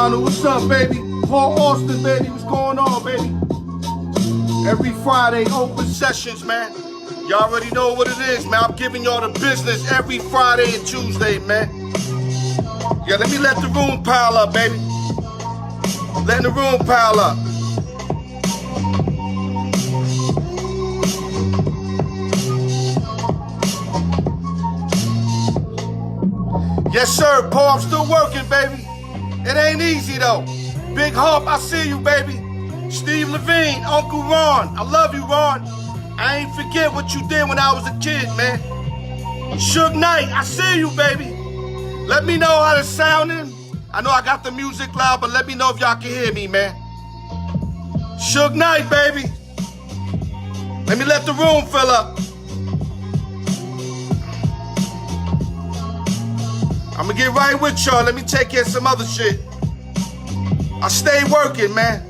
Ronald, what's up, baby? Paul Austin, baby, what's going on, baby? Every Friday, open sessions, man. Y'all already know what it is, man. I'm giving y'all the business every Friday and Tuesday, man. Yeah, let the room pile up, baby. Letting the room pile up. Yes, sir, Paul, I'm still working, baby. It ain't easy, though. Big Hump, I see you, baby. Steve Levine, Uncle Ron, I love you, Ron. I ain't forget what you did when I was a kid, man. Suge Knight, I see you, baby. Let me know how it's sounding. I know I got the music loud, but let me know if y'all can hear me, man. Suge Knight, baby. Let the room fill up. I'm gonna get right with y'all. Let me take care of some other shit. I stay working, man.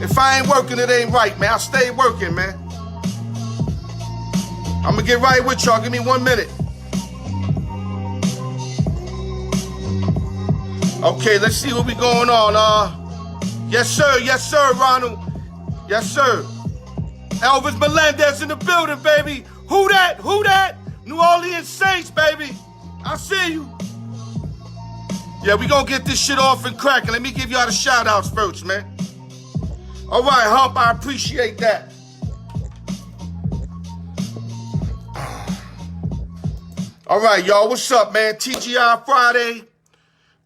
If I ain't working, it ain't right, man. I stay working, man. I'm gonna get right with y'all. Give me 1 minute. Okay, let's see what we going on. Yes, sir, Ronald. Yes, sir. Elvis Melendez in the building, baby. Who that? New Orleans Saints, baby. I see you. Yeah, we gonna get this shit off and cracking. Let me give y'all the shout-outs first, man. All right, Hump, I appreciate that. All right, y'all, what's up, man? TGI Friday,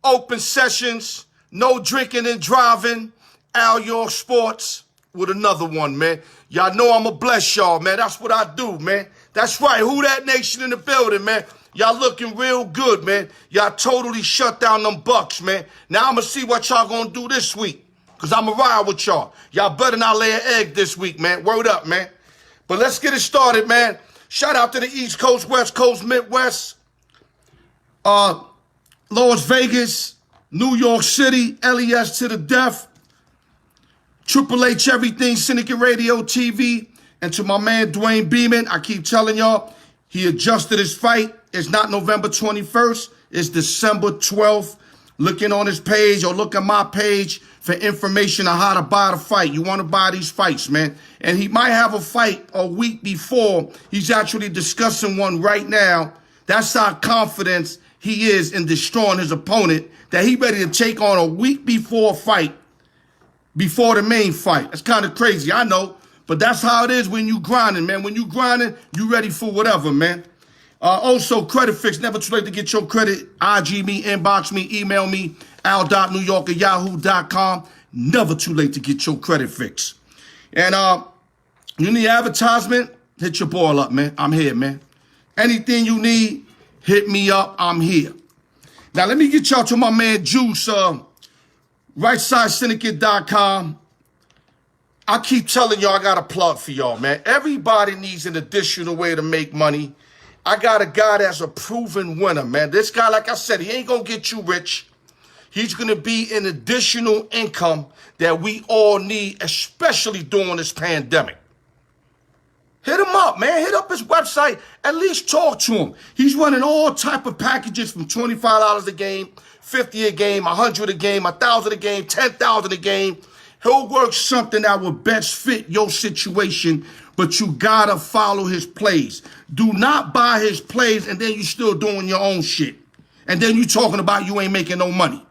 open sessions, no drinking and driving, Al York Sports with another one, man. Y'all know I'ma bless y'all, man. That's what I do, man. That's right, Who That Nation in the building, man. Y'all looking real good, man. Y'all totally shut down them Bucks, man. Now I'ma see what y'all gonna do this week, because I'ma ride with y'all. Y'all better not lay an egg this week, man. Word up, man. But let's get it started, man. Shout out to the East Coast, West Coast, Midwest, Las Vegas, New York City, LES to the death, Triple H Everything, Syndicate Radio TV, and to my man Dwayne Beeman, I keep telling y'all, he adjusted his fight. It's not November 21st, it's December 12th. Looking on his page or look at my page for information on how to buy the fight. You want to buy these fights, man. And he might have a fight a week before. He's actually discussing one right now. That's how confident he is in destroying his opponent, that he ready to take on a week before a fight, before the main fight. That's kind of crazy, I know. But that's how it is when you grinding, man. When you grinding, you ready for whatever, man. Also, Credit Fix, never too late to get your credit. IG me, inbox me, email me, al.newyork@yahoo.com. Never too late to get your credit fix. And you need advertisement, hit your boy up, man. I'm here, man. Anything you need, hit me up. I'm here. Now, let me get y'all to my man Juice, rightside-syndicate.com. I keep telling y'all I got a plug for y'all, man. Everybody needs an additional way to make money. I got a guy that's a proven winner, man. This guy, like I said, he ain't going to get you rich. He's going to be an additional income that we all need, especially during this pandemic. Hit him up, man. Hit up his website. At least talk to him. He's running all type of packages from $25 a game, $50 a game, $100 a game, $1,000 a game, $10,000 a game. He'll work something that will best fit your situation, but you gotta follow his plays. Do not buy his plays and then you still doing your own shit. And then you talking about you ain't making no money.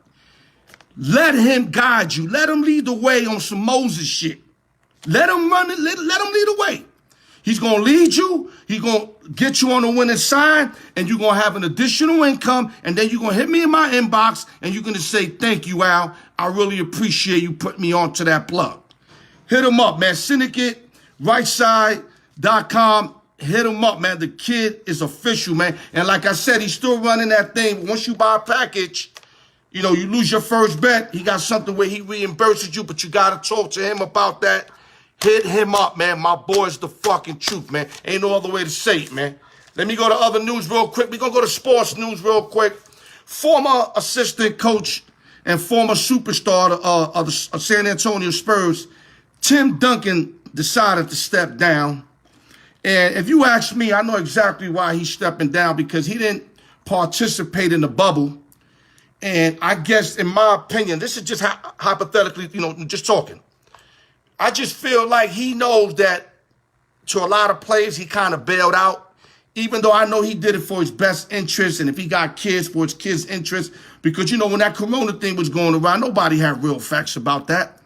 Let him guide you. Let him lead the way on some Moses shit. Let him run it. Let him lead the way. He's going to lead you. He's going to get you on the winning side, and you're going to have an additional income, and then you're going to hit me in my inbox, and you're going to say, thank you, Al. I really appreciate you putting me onto that plug. Hit him up, man. Syndicate, rightside.com. Hit him up, man. The kid is official, man. And like I said, he's still running that thing. Once you buy a package, you know, you lose your first bet. He got something where he reimburses you, but you got to talk to him about that. Hit him up, man. My boy's the fucking truth, man. Ain't no other way to say it, man. Let me go to other news real quick. We're going to go to sports news real quick. Former assistant coach and former superstar of the San Antonio Spurs, Tim Duncan, decided to step down. And if you ask me, I know exactly why he's stepping down, because he didn't participate in the bubble. And I guess, in my opinion, this is just hypothetically, just talking. I just feel like he knows that to a lot of players, he kind of bailed out, even though I know he did it for his best interest. And if he got kids, for his kids' interest, because, when that Corona thing was going around, nobody had real facts about that.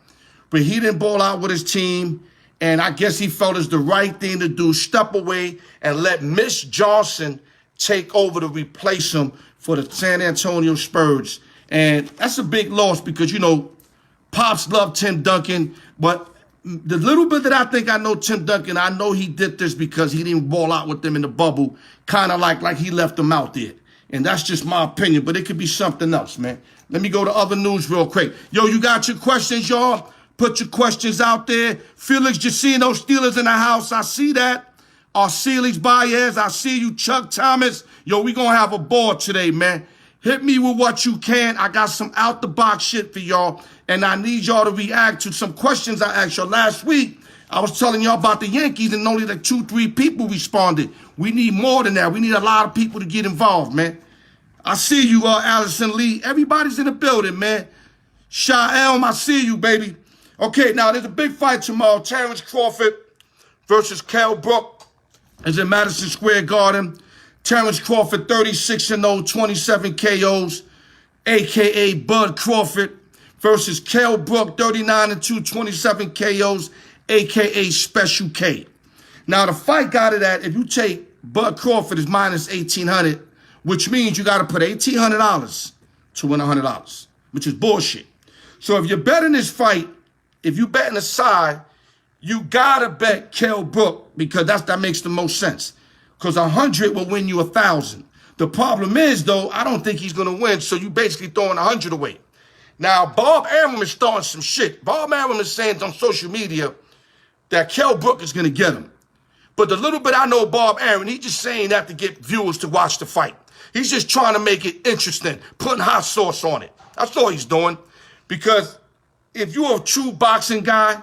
But he didn't ball out with his team. And I guess he felt it's the right thing to do, step away and let Miss Johnson take over to replace him for the San Antonio Spurs. And that's a big loss because, Pops loved Tim Duncan. But the little bit that I think I know Tim Duncan, I know he did this because he didn't ball out with them in the bubble, kind of like he left them out there. And that's just my opinion, but it could be something else, man. Let me go to other news real quick. Yo, you got your questions, y'all? Put your questions out there. Felix Jacino, Steelers in the house. I see that. Arcelis Baez, I see you. Chuck Thomas. Yo, we going to have a ball today, man. Hit me with what you can. I got some out-the-box shit for y'all, and I need y'all to react to some questions I asked y'all last week. I was telling y'all about the Yankees, and only like 2-3 people responded. We need more than that. We need a lot of people to get involved, man. I see you, Allison Lee. Everybody's in the building, man. Sha'elm, I see you, baby. Okay, now there's a big fight tomorrow. Terrence Crawford versus Kell Brook is in Madison Square Garden. Terrence Crawford, 36-0, 27 KOs, a.k.a. Bud Crawford, versus Kell Brook, 39-2, 27 KOs, a.k.a. Special K. Now, the fight got it at, if you take Bud Crawford is minus 1,800, which means you got to put $1,800 to win $100, which is bullshit. So if you're betting this fight, if you betting a side, you gotta bet Kell Brook because that makes the most sense. Because 100 will win you 1,000. The problem is, though, I don't think he's gonna win, so you basically throwing 100 away. Now, Bob Arum is starting some shit. Bob Arum is saying on social media that Kell Brook is gonna get him. But the little bit I know Bob Arum, he's just saying that to get viewers to watch the fight. He's just trying to make it interesting, putting hot sauce on it. That's all he's doing. Because if you're a true boxing guy,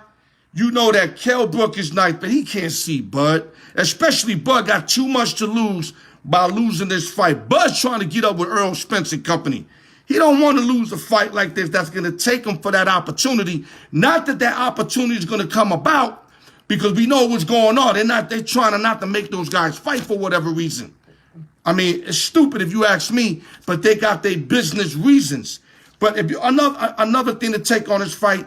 you know that Kell Brook is nice, but he can't see Bud. Especially Bud got too much to lose by losing this fight. Bud's trying to get up with Earl Spence and company. He don't want to lose a fight like this that's going to take him for that opportunity. Not that opportunity is going to come about because we know what's going on. They're trying not to make those guys fight for whatever reason. I mean, it's stupid if you ask me, but they got their business reasons. But if you another thing to take on this fight,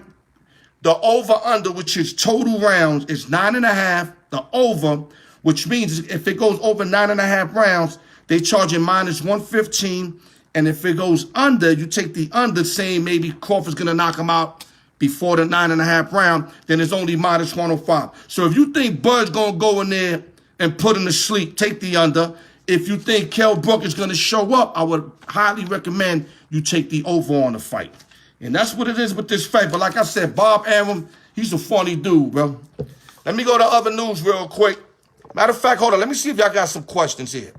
the over-under, which is total rounds, is 9.5. The over, which means if it goes over 9.5 rounds, they charge it minus 115. And if it goes under, you take the under, saying maybe Crawford's going to knock him out before the 9.5 round, then it's only minus 105. So if you think Bud's going to go in there and put him to sleep, take the under. If you think Kell Brook is going to show up, I would highly recommend you take the over on the fight. And that's what it is with this fight. But like I said, Bob Arum, he's a funny dude, bro. Let me go to other news real quick. Matter of fact, hold on. Let me see if y'all got some questions here.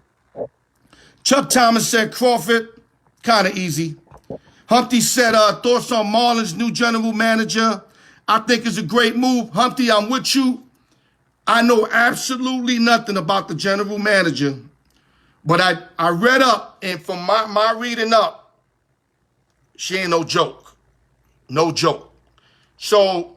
Chuck Thomas said Crawford, kind of easy. Humpty said thoughts on Marlins' new general manager. I think it's a great move. Humpty, I'm with you. I know absolutely nothing about the general manager. But I read up, and from my reading up, she ain't no joke. No joke. So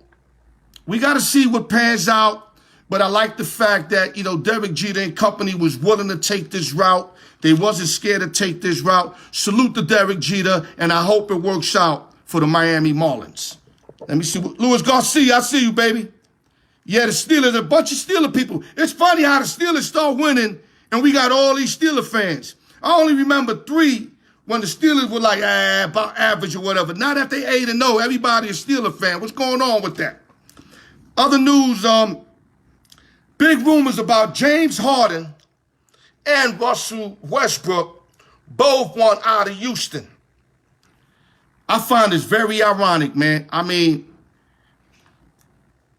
we got to see what pans out. But I like the fact that, Derek Jeter and company was willing to take this route. They wasn't scared to take this route. Salute to Derek Jeter, and I hope it works out for the Miami Marlins. Let me see. Luis Garcia, I see you, baby. Yeah, the Steelers, a bunch of Steeler people. It's funny how the Steelers start winning, and we got all these Steeler fans. I only remember 3 when the Steelers were like, about average or whatever. Now that they 8-0, everybody is Steeler fan. What's going on with that? Other news, big rumors about James Harden and Russell Westbrook both want out of Houston. I find this very ironic, man. I mean,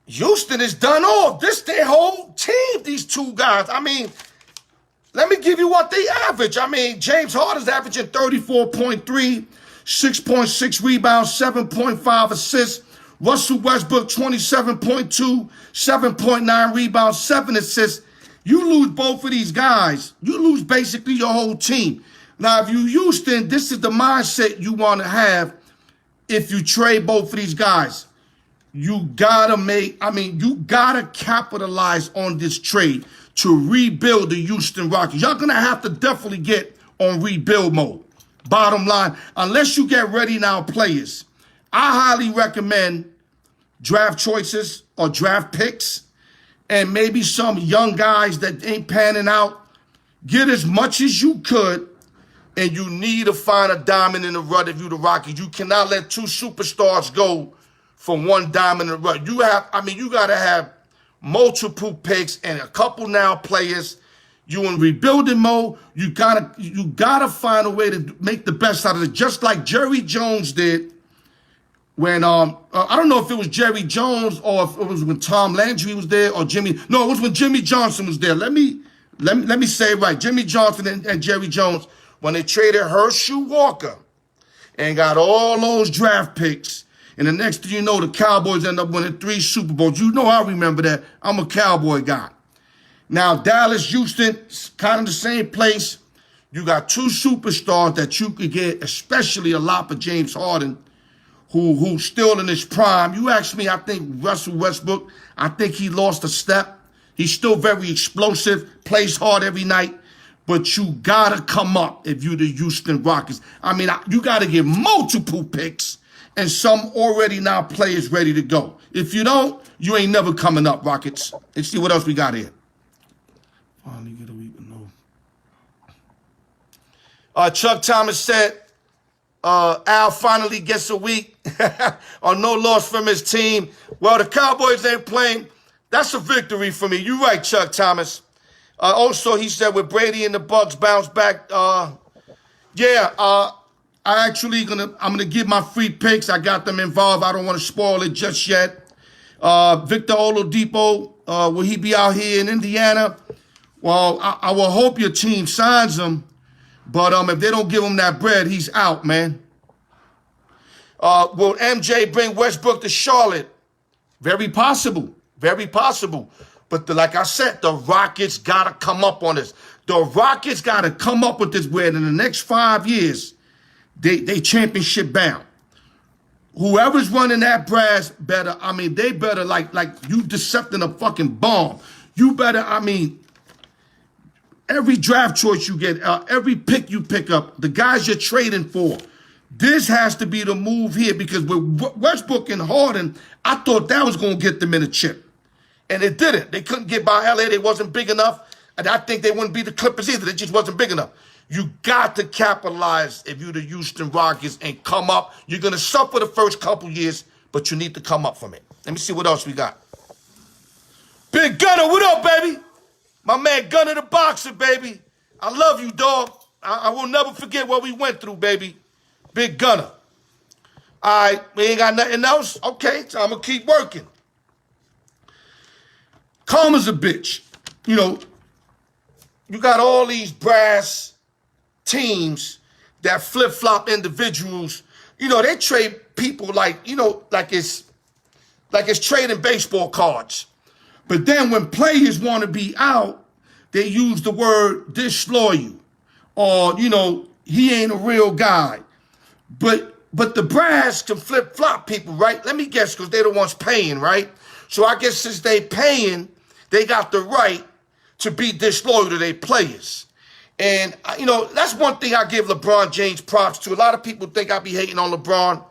Houston is done off. This their whole team, these two guys. I mean, let me give you what they average. I mean, James Harden's averaging 34.3, 6.6 rebounds, 7.5 assists. Russell Westbrook, 27.2, 7.9 rebounds, 7 assists. You lose both of these guys, you lose basically your whole team. Now, if you Houston, this is the mindset you want to have if you trade both of these guys. You gotta you gotta capitalize on this trade to rebuild the Houston Rockets. Y'all gonna have to definitely get on rebuild mode. Bottom line, unless you get ready now players, I highly recommend draft choices or draft picks and maybe some young guys that ain't panning out. Get as much as you could, and you need to find a diamond in the rough if you're the Rockets. You cannot let two superstars go for one diamond in the rough. You gotta have multiple picks and a couple now players. You in rebuilding mode. You gotta find a way to make the best out of it, just like Jerry Jones did when I don't know if it was Jerry Jones or if it was when Tom Landry was there or Jimmy. No, it was when Jimmy Johnson was there. Let me say it right. Jimmy Johnson and Jerry Jones, when they traded Herschel Walker and got all those draft picks, and the next thing you know, the Cowboys end up winning 3 Super Bowls. You know I remember that. I'm a Cowboy guy. Now, Dallas, Houston, kind of the same place. You got 2 superstars that you could get, especially a lot for James Harden, who's still in his prime. You ask me, I think Russell Westbrook, I think he lost a step. He's still very explosive, plays hard every night. But you got to come up if you're the Houston Rockets. You got to get multiple picks and some already now players ready to go. If you don't, you ain't never coming up, Rockets. Let's see what else we got here. Finally get a week, no. Chuck Thomas said, Al finally gets a week on no loss from his team. Well, the Cowboys ain't playing. That's a victory for me. You're right, Chuck Thomas. Also, he said with Brady and the Bucks bounce back. I'm gonna give my free picks. I got them involved. I don't want to spoil it just yet. Victor Oladipo, will he be out here in Indiana? Well, I will hope your team signs him, but if they don't give him that bread, he's out, man. Will MJ bring Westbrook to Charlotte? Very possible. Very possible. But like I said, the Rockets got to come up on this. The Rockets got to come up with this where in the next 5 years, they championship bound. Whoever's running that brass better, they better like you decepting a fucking bomb. You better, every draft choice you get, every pick you pick up, the guys you're trading for, this has to be the move here because with Westbrook and Harden, I thought that was going to get them in a chip. And it didn't. They couldn't get by LA. They wasn't big enough. And I think they wouldn't be the Clippers either. They just wasn't big enough. You got to capitalize if you're the Houston Rockets and come up. You're going to suffer the first couple years, but you need to come up from it. Let me see what else we got. Big Gunner, what up, baby? My man Gunner the Boxer, baby. I love you, dog. I will never forget what we went through, baby. Big Gunner. All right, we ain't got nothing else? Okay, so I'm going to keep working. Karma's a bitch. You got all these brass teams that flip-flop individuals. They trade people like it's trading baseball cards. But then when players want to be out, they use the word disloyal or, he ain't a real guy. But the brass can flip-flop people, right? Let me guess, because they're the ones paying, right? So I guess since they paying, they got the right to be disloyal to their players. And, that's one thing I give LeBron James props to. A lot of people think I be hating on LeBron.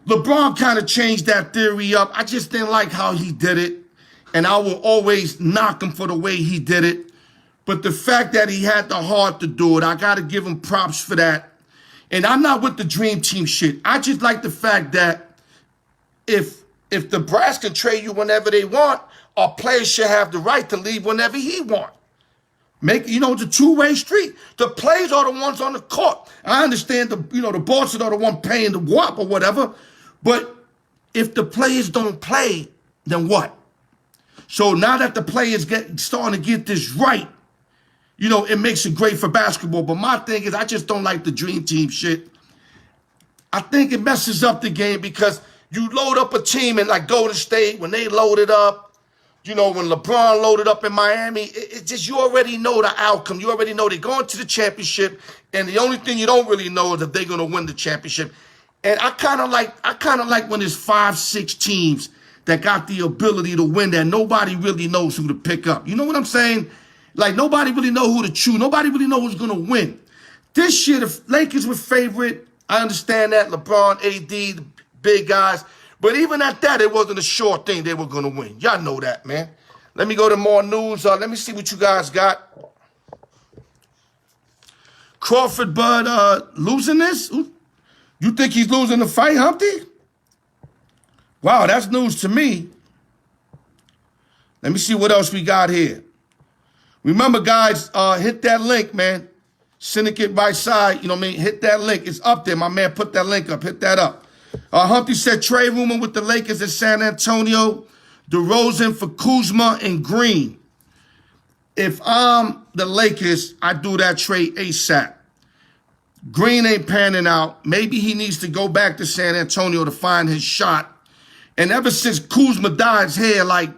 LeBron kind of changed that theory up. I just didn't like how he did it. And I will always knock him for the way he did it. But the fact that he had the heart to do it, I got to give him props for that. And I'm not with the dream team shit. I just like the fact that if the brass can trade you whenever they want, a player should have the right to leave whenever he want. It's a two-way street. The players are the ones on the court. I understand the bosses are the one paying the WAP or whatever. But if the players don't play, then what? So now that the players starting to get this right, it makes it great for basketball. But my thing is, I just don't like the dream team shit. I think it messes up the game because you load up a team and like Golden State, when they load it up, You know, when LeBron loaded up in Miami, it just, you already know the outcome. You already know they're going to the championship, and the only thing you don't really know is if they're going to win the championship. And I kind of like when there's 5, 6 teams that got the ability to win that nobody really knows who to pick up. You know what I'm saying? Like, nobody really know who to choose. Nobody really know who's going to win. This year, the Lakers were favorite. I understand that. LeBron, AD, the big guys. But even at that, it wasn't a sure thing they were going to win. Y'all know that, man. Let me go to more news. Let me see what you guys got. Crawford, Bud, losing this? You think he's losing the fight, Humpty? Wow, that's news to me. Let me see what else we got here. Remember, guys, hit that link, man. Syndicate right side, you know what I mean? Hit that link. It's up there. My man put that link up. Hit that up. Humpty said trade rumor with the Lakers in San Antonio. DeRozan for Kuzma and Green. If I'm the Lakers, I do that trade ASAP. Green ain't panning out. Maybe he needs to go back to San Antonio to find his shot. And ever since Kuzma dyed his hair like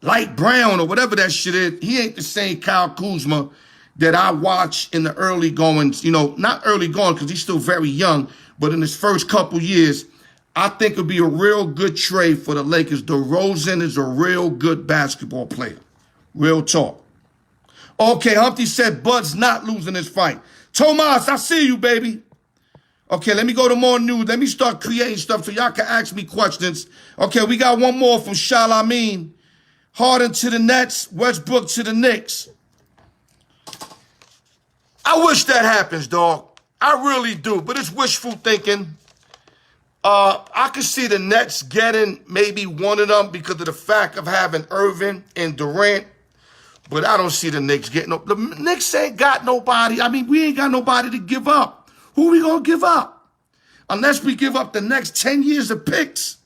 light brown or whatever that shit is, he ain't the same Kyle Kuzma that I watched in the early goings. You know, not early going because he's still very young, but in his first couple years, I think it'll be a real good trade for the Lakers. DeRozan is a real good basketball player. Real talk. Okay, Humpty said Bud's not losing this fight. Tomas, I see you, baby. Okay, let me go to more news. Let me start creating stuff so y'all can ask me questions. Okay, we got one more from Shalamin. Harden to the Nets, Westbrook to the Knicks. I wish that happens, dog. I really do, but it's wishful thinking. I could see the Nets getting maybe one of them because of the fact of having Irving and Durant, but I don't see the Knicks getting no. The Knicks ain't got nobody. I mean, we ain't got nobody to give up. Who we gonna give up? Unless we give up the next 10 years of picks,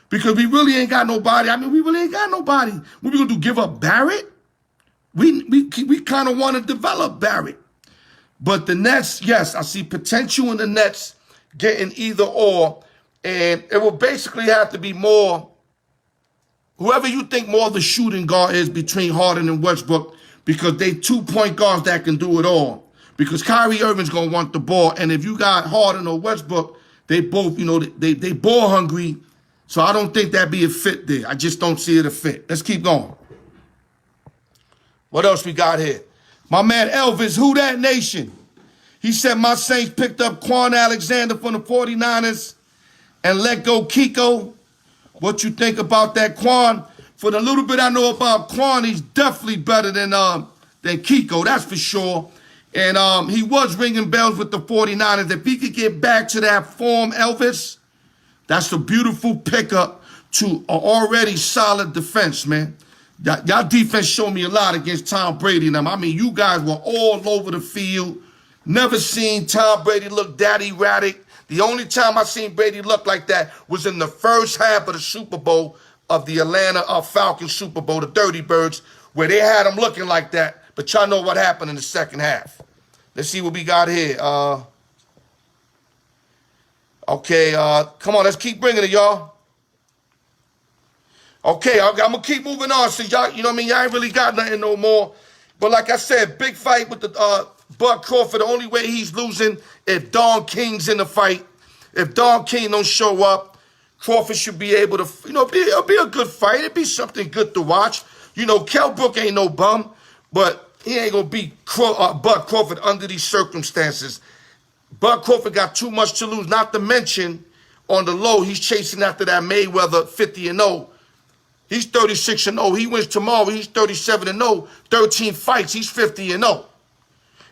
because we really ain't got nobody. I mean, we really ain't got nobody. What we gonna do? Give up Barrett? We kind of want to develop Barrett. But the Nets, yes, I see potential in the Nets getting either or. And it will basically have to be more, whoever you think more of the shooting guard is between Harden and Westbrook, because they 2-point guards that can do it all. Because Kyrie Irving's going to want the ball. And if you got Harden or Westbrook, they both, you know, they ball hungry. So I don't think that'd be a fit there. I just don't see it a fit. Let's keep going. What else we got here? My man Elvis, who that nation? He said my Saints picked up Quan Alexander from the 49ers and let go Kiko. What you think about that, Quan? For the little bit I know about Quan, he's definitely better than Kiko, that's for sure. And he was ringing bells with the 49ers. If he could get back to that form, Elvis, that's a beautiful pickup to an already solid defense, man. Y'all defense showed me a lot against Tom Brady and them. I mean, you guys were all over the field. Never seen Tom Brady look that erratic. The only time I seen Brady look like that was in the first half of the Super Bowl of the Atlanta Falcons Super Bowl, the Dirty Birds, where they had him looking like that. But y'all know what happened in the second half. Let's see what we got here. Okay, come on, let's keep bringing it, y'all. Okay, I'm going to keep moving on. So y'all, you know what I mean? Y'all ain't really got nothing no more. But like I said, big fight with the Bud Crawford. The only way he's losing if Don King's in the fight. If Don King don't show up, Crawford should be able to, you know, it'll be a good fight. It'll be something good to watch. You know, Kell Brook ain't no bum, but he ain't going to beat Bud Crawford under these circumstances. Bud Crawford got too much to lose, not to mention on the low, he's chasing after that Mayweather 50-0. He's 36-0. He wins tomorrow. He's 37-0. 13 fights. He's 50-0.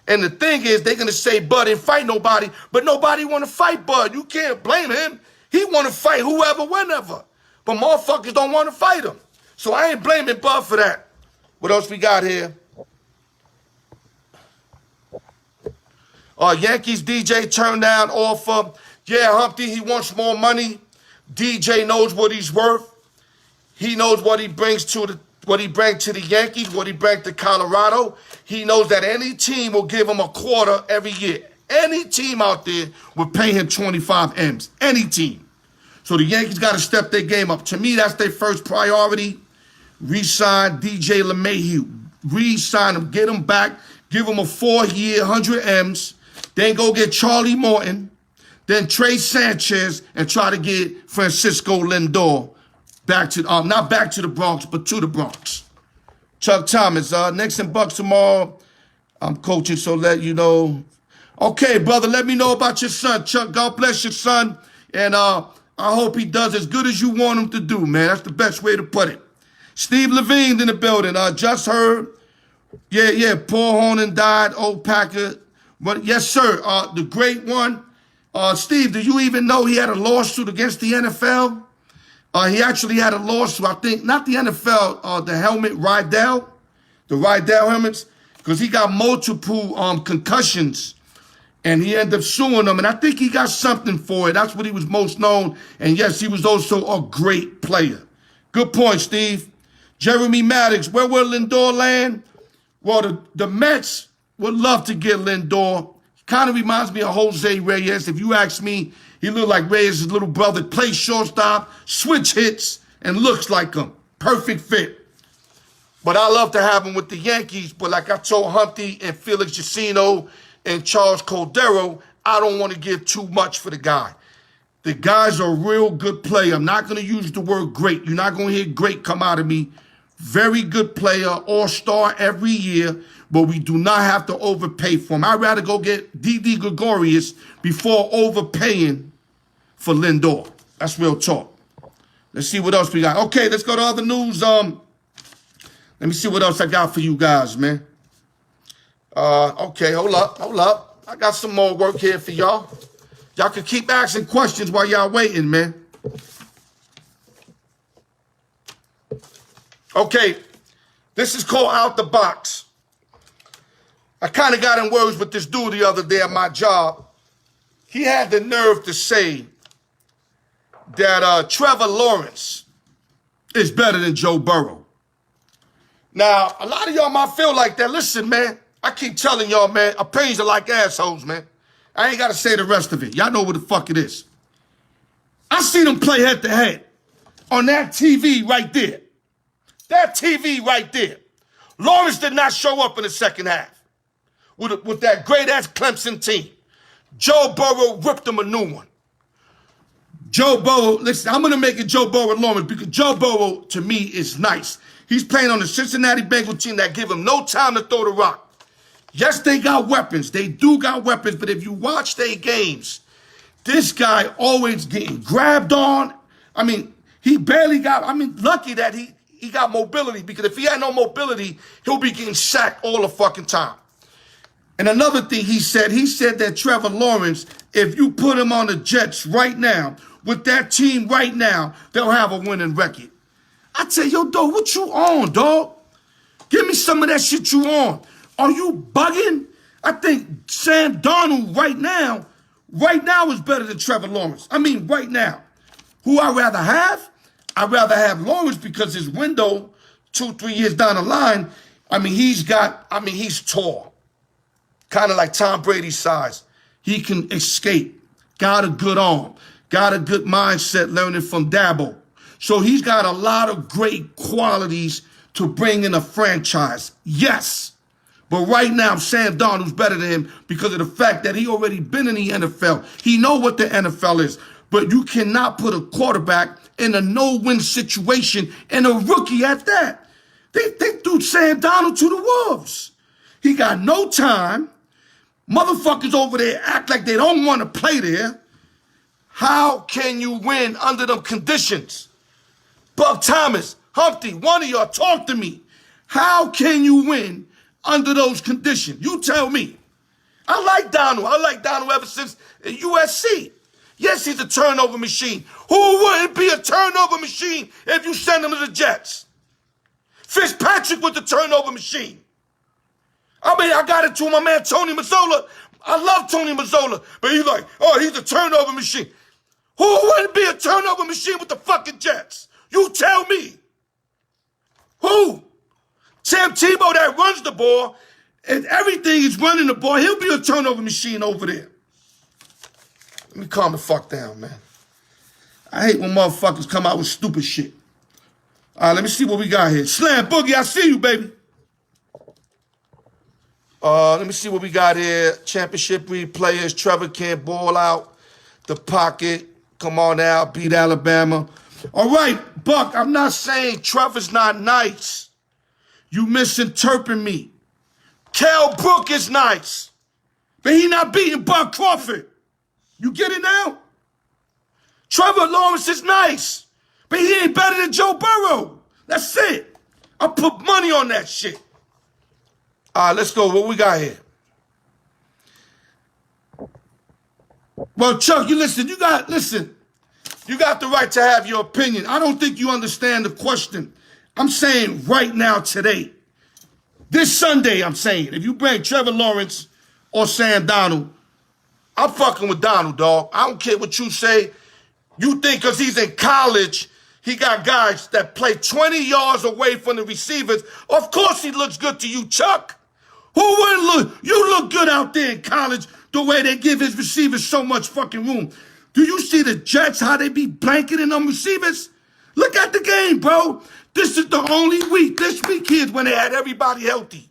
And the thing is, they're going to say Bud didn't fight nobody, but nobody want to fight Bud. You can't blame him. He want to fight whoever, whenever. But motherfuckers don't want to fight him. So I ain't blaming Bud for that. What else we got here? Yankees DJ turned down offer. Yeah, Humpty, he wants more money. DJ knows what he's worth. He knows what he brings to the Yankees, what he brings to Colorado. He knows that any team will give him a quarter every year. Any team out there will pay him 25 M's. Any team. So the Yankees got to step their game up. To me, that's their first priority. Re-sign DJ LeMahieu. Re-sign him. Get him back. Give him a 4-year, 100 M's. Then go get Charlie Morton. Then trade Sanchez and try to get Francisco Lindor back to, not back to the Bronx, but to the Bronx. Chuck Thomas, Knicks and Bucks tomorrow. I'm coaching, so let you know. Okay, brother, let me know about your son, Chuck. God bless your son. And I hope he does as good as you want him to do, man. That's the best way to put it. Steve Levine in the building. Just heard. Yeah, Paul Honan died, old Packer. But yes, sir, the great one. Steve, do you even know he had a lawsuit against the NFL? He actually had a lawsuit, I think, not the NFL, the helmet, the Rydell helmets, because he got multiple concussions, and he ended up suing them, and I think he got something for it. That's what he was most known, and yes, he was also a great player. Good point, Steve. Jeremy Maddox, where will Lindor land? Well, the Mets would love to get Lindor. Kind of reminds me of Jose Reyes. If you ask me, he looked like Reyes' little brother. Plays shortstop, switch hits, and looks like him. Perfect fit. But I love to have him with the Yankees. But like I told Humpty and Felix Jacino and Charles Cordero, I don't want to give too much for the guy. The guy's a real good player. I'm not going to use the word great. You're not going to hear great come out of me. Very good player, all-star every year. But we do not have to overpay for him. I'd rather go get Didi Gregorius before overpaying for Lindor. That's real talk. Let's see what else we got. Okay, let's go to other news. Let me see what else I got for you guys, man. Okay, hold up. I got some more work here for y'all. Y'all can keep asking questions while y'all waiting, man. Okay, this is called Out the Box. I kind of got in words with this dude the other day at my job. He had the nerve to say that Trevor Lawrence is better than Joe Burrow. Now, a lot of y'all might feel like that. Listen, man, I keep telling y'all, man, opinions are like assholes, man. I ain't got to say the rest of it. Y'all know what the fuck it is. I seen them play head-to-head on that TV right there. That TV right there. Lawrence did not show up in the second half with that great-ass Clemson team. Joe Burrow ripped him a new one. Joe Burrow, listen, I'm going to make it Joe Burrow and Lawrence because Joe Burrow, to me, is nice. He's playing on the Cincinnati Bengals team that give him no time to throw the rock. Yes, they got weapons. They do got weapons, but if you watch their games, this guy always getting grabbed on. I mean, he barely got, lucky that he got mobility because if he had no mobility, he'll be getting sacked all the fucking time. And another thing he said that Trevor Lawrence, if you put him on the Jets right now, with that team right now, they'll have a winning record. I tell you, yo, dog, what you on, dog? Give me some of that shit you on. Are you bugging? I think Sam Darnold right now is better than Trevor Lawrence. I mean, right now. Who I'd rather have? I'd rather have Lawrence because his window, 2-3 years down the line, he's tall. Kind of like Tom Brady's size. He can escape. Got a good arm. Got a good mindset learning from Dabo. So he's got a lot of great qualities to bring in a franchise. Yes. But right now, Sam Darnold's better than him because of the fact that he already been in the NFL. He know what the NFL is. But you cannot put a quarterback in a no-win situation and a rookie at that. They threw Sam Darnold to the wolves. He got no time. Motherfuckers over there act like they don't want to play there. How can you win under them conditions? Buck Thomas, Humpty, one of y'all, talk to me. How can you win under those conditions? You tell me. I like Donald ever since USC. Yes, he's a turnover machine. Who wouldn't be a turnover machine if you send him to the Jets? Fitzpatrick was the turnover machine. I got it to my man Tony Mazzola. I love Tony Mazzola, but he's like, oh, he's a turnover machine. Who wouldn't be a turnover machine with the fucking Jets? You tell me. Who? Sam Tebow that runs the ball, and everything is running the ball. He'll be a turnover machine over there. Let me calm the fuck down, man. I hate when motherfuckers come out with stupid shit. All right, let me see what we got here. Slam Boogie, I see you, baby. Let me see what we got here. Championship breed players. Trevor can't ball out the pocket. Come on now, beat Alabama. All right, Buck, I'm not saying Trevor's not nice. You misinterpret me. Cal Brook is nice, but he not beating Buck Crawford. You get it now? Trevor Lawrence is nice, but he ain't better than Joe Burrow. That's it. I put money on that shit. All right, let's go. What we got here? Well, Chuck, you got the right to have your opinion. I don't think you understand the question. I'm saying right now, today, this Sunday, I'm saying, if you bring Trevor Lawrence or Sam Donald, I'm fucking with Donald, dog. I don't care what you say. You think because he's in college, he got guys that play 20 yards away from the receivers. Of course he looks good to you, Chuck. Who wouldn't look? You look good out there in college the way they give his receivers so much fucking room. Do you see the Jets, how they be blanketing them receivers? Look at the game, bro. This is the only week, this week here, when they had everybody healthy.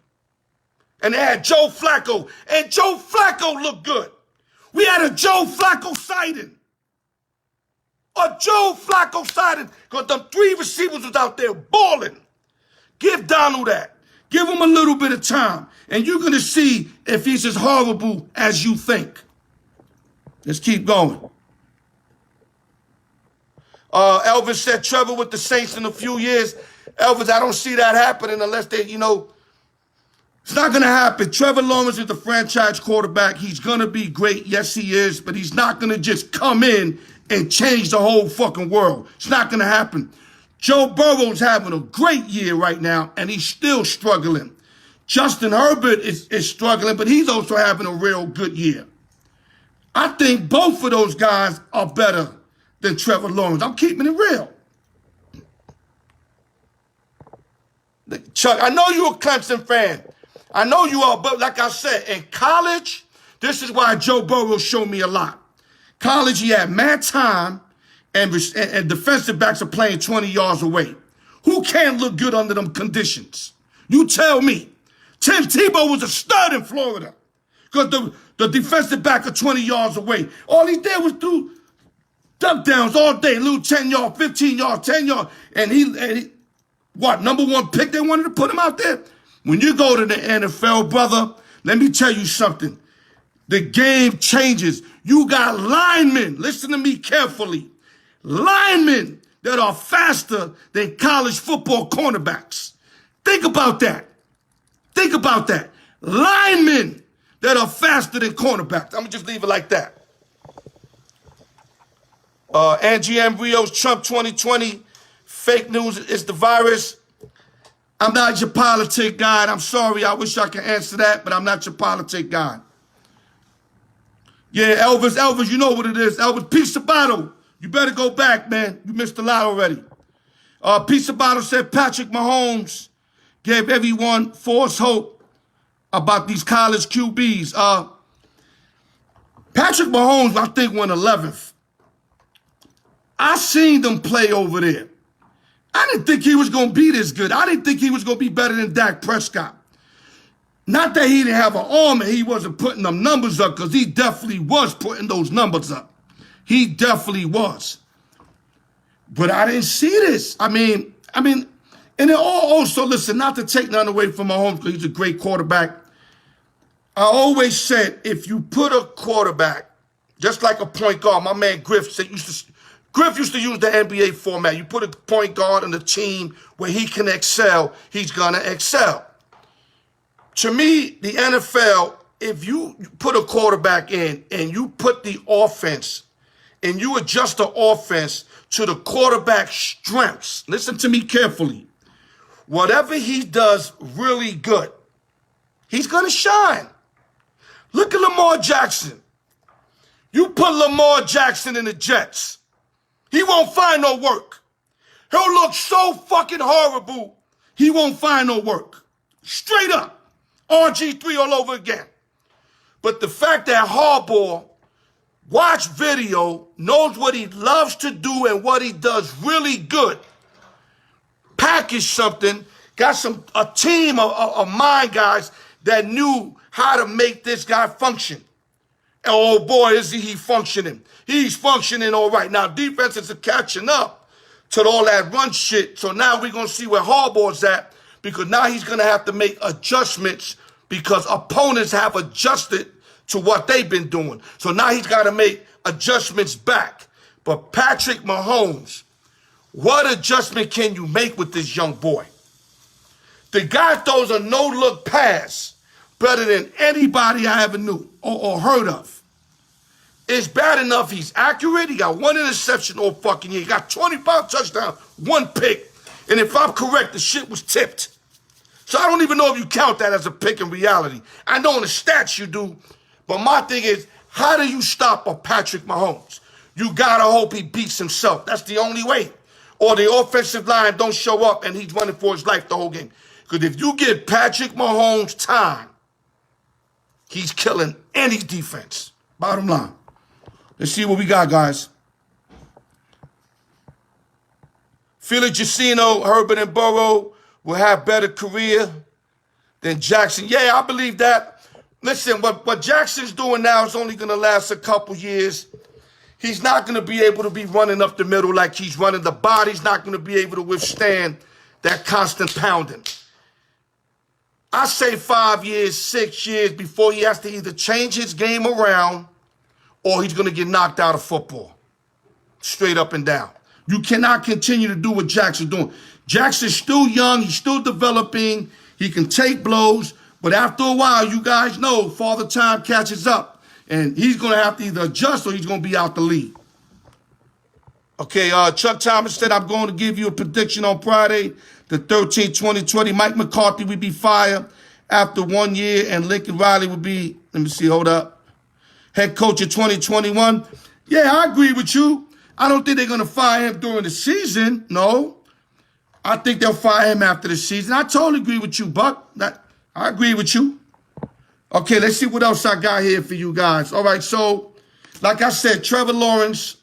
And they had Joe Flacco. And Joe Flacco looked good. We had a Joe Flacco sighting. A Joe Flacco sighting. Because them 3 receivers was out there balling. Give Donald that. Give him a little bit of time. And you're going to see if he's as horrible as you think. Let's keep going. Elvis said Trevor with the Saints in a few years. Elvis, I don't see that happening unless they, it's not going to happen. Trevor Lawrence is the franchise quarterback. He's going to be great. Yes, he is. But he's not going to just come in and change the whole fucking world. It's not going to happen. Joe Burrow's having a great year right now, and he's still struggling. Justin Herbert is struggling, but he's also having a real good year. I think both of those guys are better than Trevor Lawrence. I'm keeping it real. Chuck, I know you're a Clemson fan. I know you are, but like I said, in college, this is why Joe Burrow showed me a lot. College, he had mad time, and defensive backs are playing 20 yards away. Who can't look good under them conditions? You tell me. Tim Tebow was a stud in Florida because the defensive back are 20 yards away. All he did was do duck downs all day, little 10 yard, 15 yard, 10 yard. And he what, number 1 pick they wanted to put him out there? When you go to the NFL, brother, let me tell you something. The game changes. You got linemen, listen to me carefully, linemen that are faster than college football cornerbacks. Think about that. Think about that. Linemen that are faster than cornerbacks. I'm going to just leave it like that. Angie M. Rios, Trump 2020, fake news is the virus. I'm not your politic guy. I'm sorry. I wish I could answer that, but I'm not your politic guy. Yeah, Elvis, you know what it is. Elvis, Pizza Bottle, you better go back, man. You missed a lot already. Pizza Bottle said Patrick Mahomes gave everyone false hope about these college QBs. Patrick Mahomes, I think, went 11th. I seen them play over there. I didn't think he was going to be this good. I didn't think he was going to be better than Dak Prescott. Not that he didn't have an arm and he wasn't putting them numbers up, because he definitely was putting those numbers up. He definitely was. But I didn't see this. I mean, and then also, listen, not to take nothing away from Mahomes because he's a great quarterback. I always said, if you put a quarterback, just like a point guard, my man Griff used to use the NBA format. You put a point guard on the team where he can excel, he's going to excel. To me, the NFL, if you put a quarterback in and you put the offense and you adjust the offense to the quarterback's strengths, listen to me carefully. Whatever he does really good, he's going to shine. Look at Lamar Jackson. You put Lamar Jackson in the Jets, he won't find no work. He'll look so fucking horrible, he won't find no work. Straight up. RG3 all over again. But the fact that Harbaugh watched video, knows what he loves to do and what he does really good, packaged something, got a team of mind guys that knew how to make this guy function. And oh boy, is he functioning. He's functioning all right. Now defenses are catching up to all that run shit. So now we're going to see where Harbaugh's at, because now he's going to have to make adjustments because opponents have adjusted to what they've been doing. So now he's got to make adjustments back. But Patrick Mahomes, what adjustment can you make with this young boy? The guy throws a no-look pass better than anybody I ever knew or heard of. It's bad enough he's accurate. He got one interception all fucking year. He got 25 touchdowns, one pick. And if I'm correct, the shit was tipped. So I don't even know if you count that as a pick in reality. I know in the stats you do. But my thing is, how do you stop a Patrick Mahomes? You got to hope he beats himself. That's the only way. Or the offensive line don't show up and he's running for his life the whole game. Because if you give Patrick Mahomes time, he's killing any defense. Bottom line. Let's see what we got, guys. Felix Jacino, Herbert, and Burrow will have better career than Jackson. Yeah, I believe that. Listen, what Jackson's doing now is only going to last a couple years. He's not going to be able to be running up the middle like he's running. The body's not going to be able to withstand that constant pounding. I say 5 years, 6 years before he has to either change his game around or he's going to get knocked out of football. Straight up and down. You cannot continue to do what Jackson's doing. Jackson's still young. He's still developing. He can take blows. But after a while, you guys know Father Time catches up. And he's going to have to either adjust or he's going to be out the league. Okay, Chuck Thomas said, I'm going to give you a prediction on Friday, the 13th, 2020. Mike McCarthy will be fired after 1 year, and Lincoln Riley will be, let me see, hold up, head coach of 2021. Yeah, I agree with you. I don't think they're going to fire him during the season. No. I think they'll fire him after the season. I totally agree with you, Buck. I agree with you. Okay, let's see what else I got here for you guys. All right, so like I said, Trevor Lawrence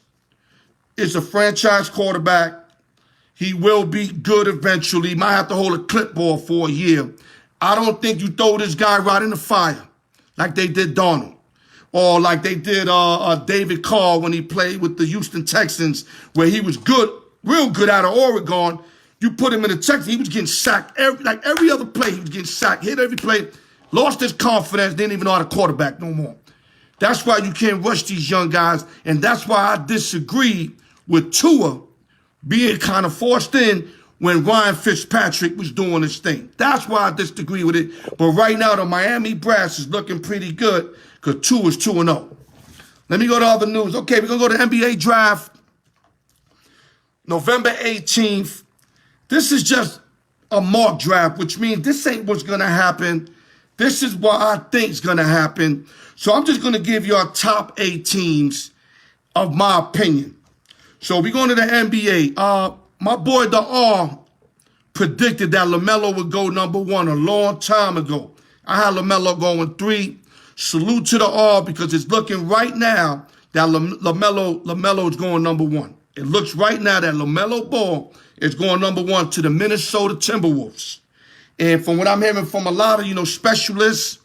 is a franchise quarterback. He will be good eventually. He might have to hold a clipboard for a year. I don't think you throw this guy right in the fire like they did Donald. Or like they did David Carr when he played with the Houston Texans, where he was good, real good out of Oregon. You put him in the Texans, he was getting sacked. Every other play, he was getting sacked. Hit every play. Lost his confidence, didn't even know how to quarterback no more. That's why you can't rush these young guys, and that's why I disagree with Tua being kind of forced in when Ryan Fitzpatrick was doing his thing. That's why I disagree with it. But right now, the Miami Brass is looking pretty good because Tua is 2-0. Let me go to other news. Okay, we're going to go to NBA draft November 18th. This is just a mock draft, which means this ain't what's going to happen. This is what I think is going to happen. So I'm just going to give you our top 8 teams of my opinion. So we're going to the NBA. My boy, the R, predicted that LaMelo would go number 1 a long time ago. I had LaMelo going 3. Salute to the R because it's looking right now that LaMelo is going number 1. It looks right now that LaMelo Ball is going number 1 to the Minnesota Timberwolves. And from what I'm hearing from a lot of, specialists,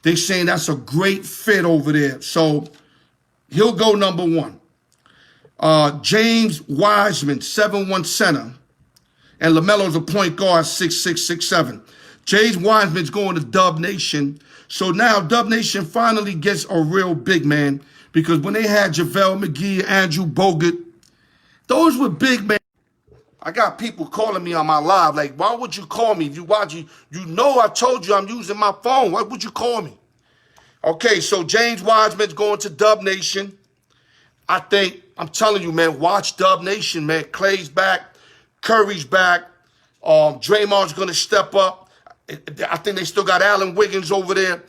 they saying that's a great fit over there. So he'll go number 1. James Wiseman, 7'1" center. And LaMelo's a point guard, 6'6", 6'7". James Wiseman's going to Dub Nation. So now Dub Nation finally gets a real big man, because when they had JaVale McGee, Andrew Bogut, those were big men. I got people calling me on my live, like, why would you call me? If you watch, you know I told you I'm using my phone. Why would you call me? Okay, so James Wiseman's going to Dub Nation. I think, I'm telling you, man, watch Dub Nation, man. Clay's back. Curry's back. Draymond's going to step up. I think they still got Allen Wiggins over there.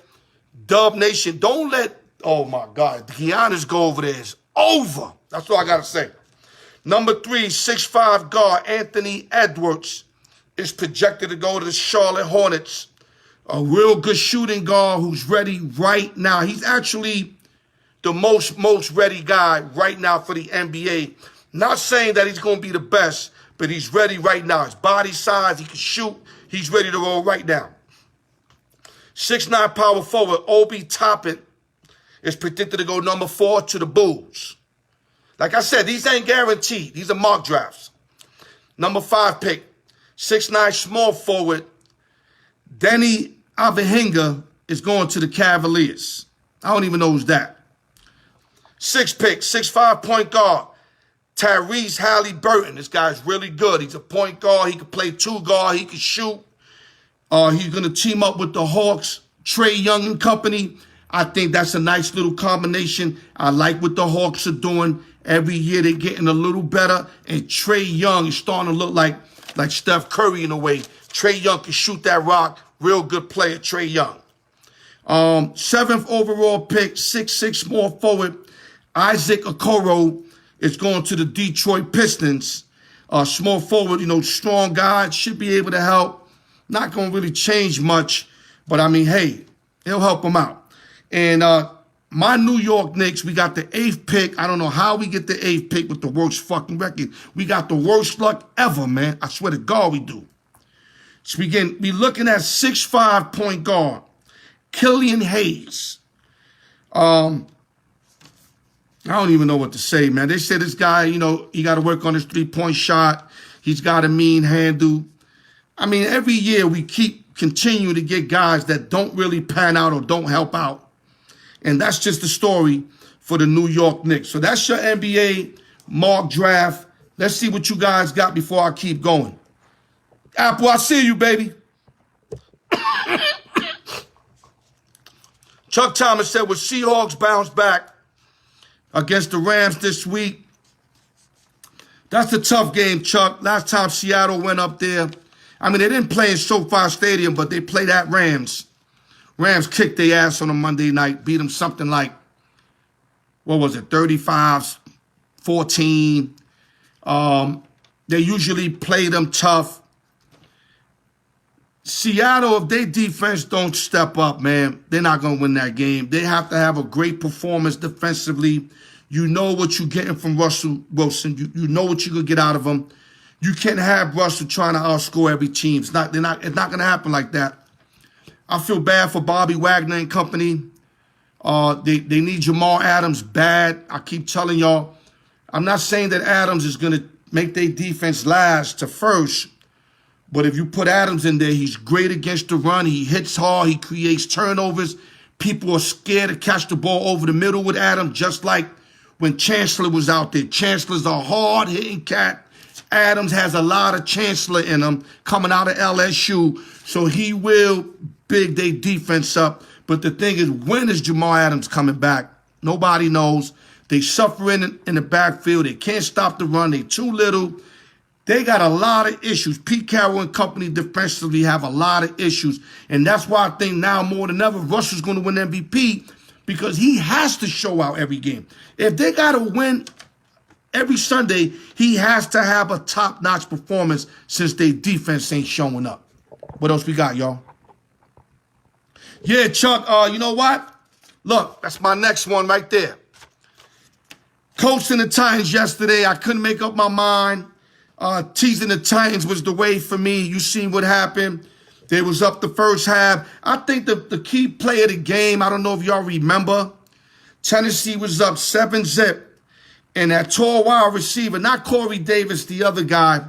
Dub Nation, don't let, oh, my God, Giannis go over there. It's over. That's all I got to say. Number 3, 6'5" guard Anthony Edwards is projected to go to the Charlotte Hornets. A real good shooting guard who's ready right now. He's actually the most ready guy right now for the NBA. Not saying that he's going to be the best, but he's ready right now. His body size, he can shoot. He's ready to roll right now. 6'9" power forward, Obi Toppin is predicted to go number 4 to the Bulls. Like I said, these ain't guaranteed. These are mock drafts. Number 5 pick, 6'9" small forward, Denny Avahinga is going to the Cavaliers. I don't even know who's that. 6th pick, 6'5" point guard, Tyrese Halliburton. This guy's really good. He's a point guard. He can play 2 guard. He can shoot. He's going to team up with the Hawks, Trae Young and company. I think that's a nice little combination. I like what the Hawks are doing. Every year they're getting a little better. And Trae Young is starting to look like Steph Curry in a way. Trae Young can shoot that rock. Real good player, Trae Young. 7th overall pick, 6'6" small forward, Isaac Okoro is going to the Detroit Pistons. Small forward, strong guy, should be able to help. Not going to really change much, but I mean, hey, he'll help him out. And my New York Knicks, we got the 8th pick. I don't know how we get the 8th pick with the worst fucking record. We got the worst luck ever, man. I swear to God we do. So we looking at 6'5" point guard, Killian Hayes. I don't even know what to say, man. They say this guy, he got to work on his 3-point shot. He's got a mean handle. I mean, every year we continue to get guys that don't really pan out or don't help out. And that's just the story for the New York Knicks. So that's your NBA mock draft. Let's see what you guys got before I keep going. Apple, I see you, baby. Chuck Thomas said, with Seahawks bounce back against the Rams this week? That's a tough game, Chuck. Last time Seattle went up there, I mean, they didn't play in SoFi Stadium, but they played at Rams. Rams kicked their ass on a Monday night, beat them something like, 35-14. They usually play them tough. Seattle, if their defense don't step up, man, they're not going to win that game. They have to have a great performance defensively. You know what you're getting from Russell Wilson. You know what you're going to get out of him. You can't have Russell trying to outscore every team. It's not going to happen like that. I feel bad for Bobby Wagner and company. They need Jamal Adams bad. I keep telling y'all, I'm not saying that Adams is going to make their defense last to first. But if you put Adams in there, he's great against the run. He hits hard. He creates turnovers. People are scared to catch the ball over the middle with Adams, just like when Chancellor was out there. Chancellor's a hard-hitting cat. Adams has a lot of Chancellor in him coming out of LSU, so he will big their defense up. But the thing is, when is Jamal Adams coming back? Nobody knows. They suffering in the backfield. They can't stop the run. They too little. They got a lot of issues. Pete Carroll and company defensively have a lot of issues. And that's why I think now more than ever, Russell's going to win MVP because he has to show out every game. If they got to win every Sunday, he has to have a top-notch performance since their defense ain't showing up. What else we got, y'all? Yeah, Chuck, you know what? Look, that's my next one right there. Coaching the Titans yesterday, I couldn't make up my mind. Teasing the Titans was the way for me. You seen what happened. They was up the first half. I think the key play of the game, I don't know if y'all remember, Tennessee was up 7-0. And that tall wide receiver, not Corey Davis, the other guy,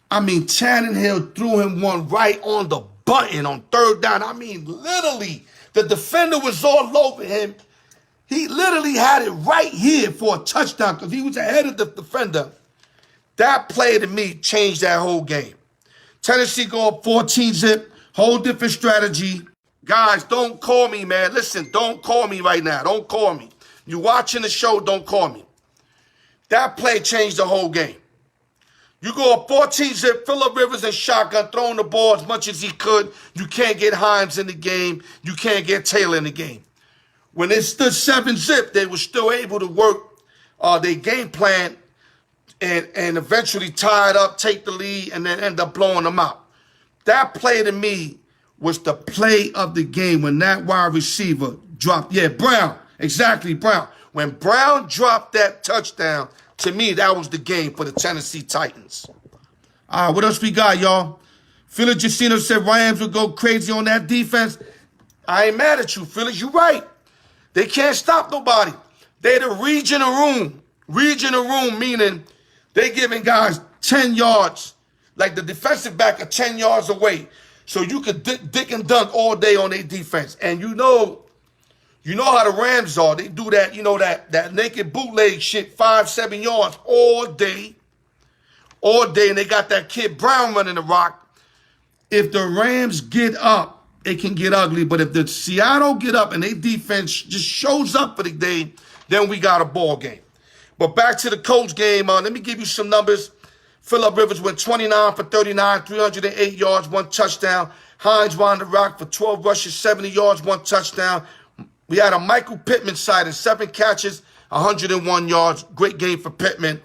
I mean, Tannenhill threw him one right on the button on 3rd down. I mean, literally, the defender was all over him. He literally had it right here for a touchdown because he was ahead of the defender. That play to me changed that whole game. Tennessee go up 14-0, whole different strategy. Guys, don't call me, man. Listen, don't call me right now. Don't call me. You watching the show, don't call me. That play changed the whole game. You go up 14-0, Phillip Rivers and shotgun, throwing the ball as much as he could. You can't get Hines in the game. You can't get Taylor in the game. When it stood 7-0, they were still able to work their game plan and eventually tie it up, take the lead, and then end up blowing them out. That play to me was the play of the game when that wide receiver dropped. Yeah, Brown. Exactly, Brown. When Brown dropped that touchdown, to me, that was the game for the Tennessee Titans. All right, what else we got, y'all? Philly Jacino said Rams would go crazy on that defense. I ain't mad at you, Philly. You right. They can't stop nobody. They the regional room. Regional room meaning they giving guys 10 yards. Like the defensive back are 10 yards away. So you could dick and dunk all day on their defense. And you know how the Rams are. They do that, that naked bootleg shit, 5-7 yards all day. All day. And they got that kid Brown running the rock. If the Rams get up, it can get ugly. But if the Seattle get up and their defense just shows up for the day, then we got a ball game. But back to the Colts game. Let me give you some numbers. Phillip Rivers went 29 for 39, 308 yards, 1 touchdown. Hines won the rock for 12 rushes, 70 yards, 1 touchdown. We had a Michael Pittman side, 7 catches, 101 yards. Great game for Pittman.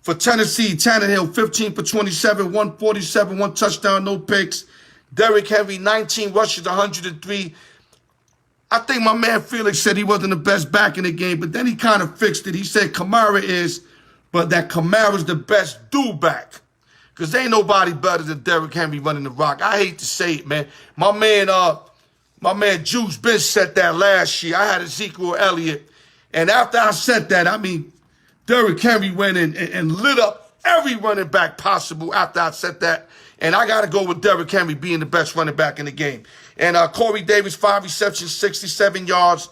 For Tennessee, Tannehill, 15 for 27, 147, 1 touchdown, no picks. Derrick Henry, 19 rushes, 103. I think my man Felix said he wasn't the best back in the game, but then he kind of fixed it. He said Kamara is, but that Kamara's the best do back. Because ain't nobody better than Derrick Henry running the rock. I hate to say it, man. My man Juice Bench said that last year. I had Ezekiel Elliott. And after I said that, Derrick Henry went in and lit up every running back possible after I said that. And I got to go with Derrick Henry being the best running back in the game. And Corey Davis, 5 receptions, 67 yards.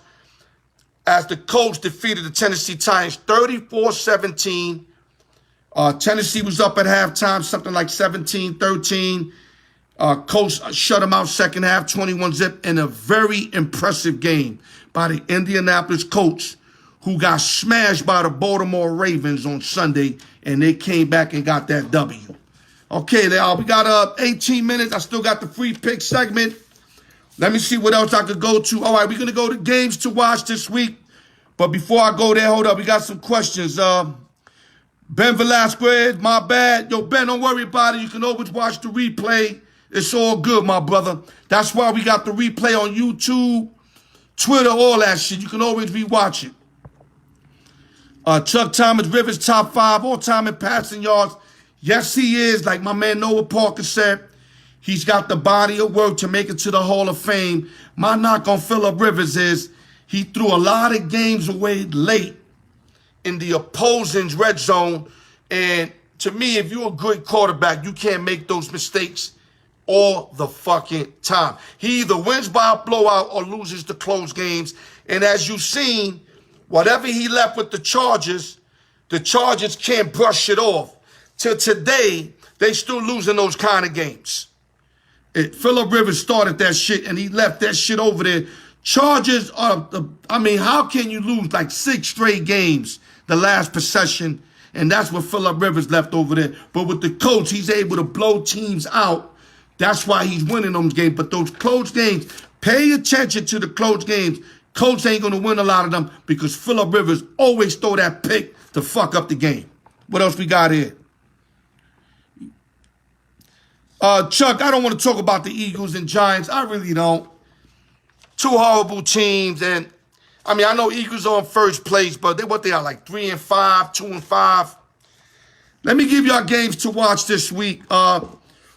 As the Colts defeated the Tennessee Titans 34-17. Tennessee was up at halftime, something like 17-13. Colts shut them out second half, 21-zip, in a very impressive game by the Indianapolis Colts, who got smashed by the Baltimore Ravens on Sunday, and they came back and got that W. Okay, we got 18 minutes. I still got the free pick segment. Let me see what else I could go to. All right, we're going to go to games to watch this week. But before I go there, hold up. We got some questions. Ben Velasquez, my bad. Yo, Ben, don't worry about it. You can always watch the replay. It's all good, my brother. That's why we got the replay on YouTube, Twitter, all that shit. You can always rewatch it. Chuck Thomas, Rivers, top 5 all-time in passing yards. Yes, he is. Like my man Noah Parker said, he's got the body of work to make it to the Hall of Fame. My knock on Phillip Rivers is he threw a lot of games away late in the opposing's red zone. And to me, if you're a good quarterback, you can't make those mistakes all the fucking time. He either wins by a blowout or loses the close games. And as you've seen, whatever he left with the Chargers can't brush it off. Till today, they still losing those kind of games. Phillip Rivers started that shit, and he left that shit over there. Chargers are, how can you lose like 6 straight games the last possession? And that's what Phillip Rivers left over there. But with the coach, he's able to blow teams out. That's why he's winning those games. But those close games, pay attention to the close games. Coach ain't going to win a lot of them because Phillip Rivers always throw that pick to fuck up the game. What else we got here? Chuck, I don't want to talk about the Eagles and Giants. I really don't. 2 horrible teams. And, I know Eagles are in first place, but they are, like 3-5, 2-5. Let me give y'all games to watch this week. We're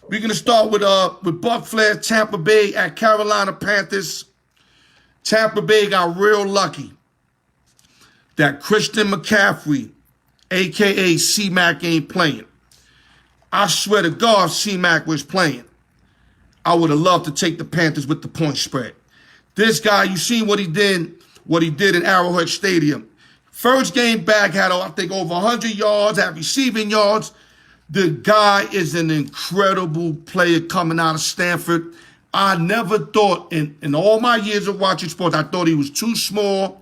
going to start with Buck Flair, Tampa Bay at Carolina Panthers. Tampa Bay got real lucky that Christian McCaffrey, a.k.a. C-Mac, ain't playing. I swear to God, C-Mac was playing. I would have loved to take the Panthers with the point spread. This guy, you seen what he did in Arrowhead Stadium. First game back, had, I think, over 100 yards, had receiving yards. The guy is an incredible player coming out of Stanford. I never thought, in all my years of watching sports, I thought he was too small.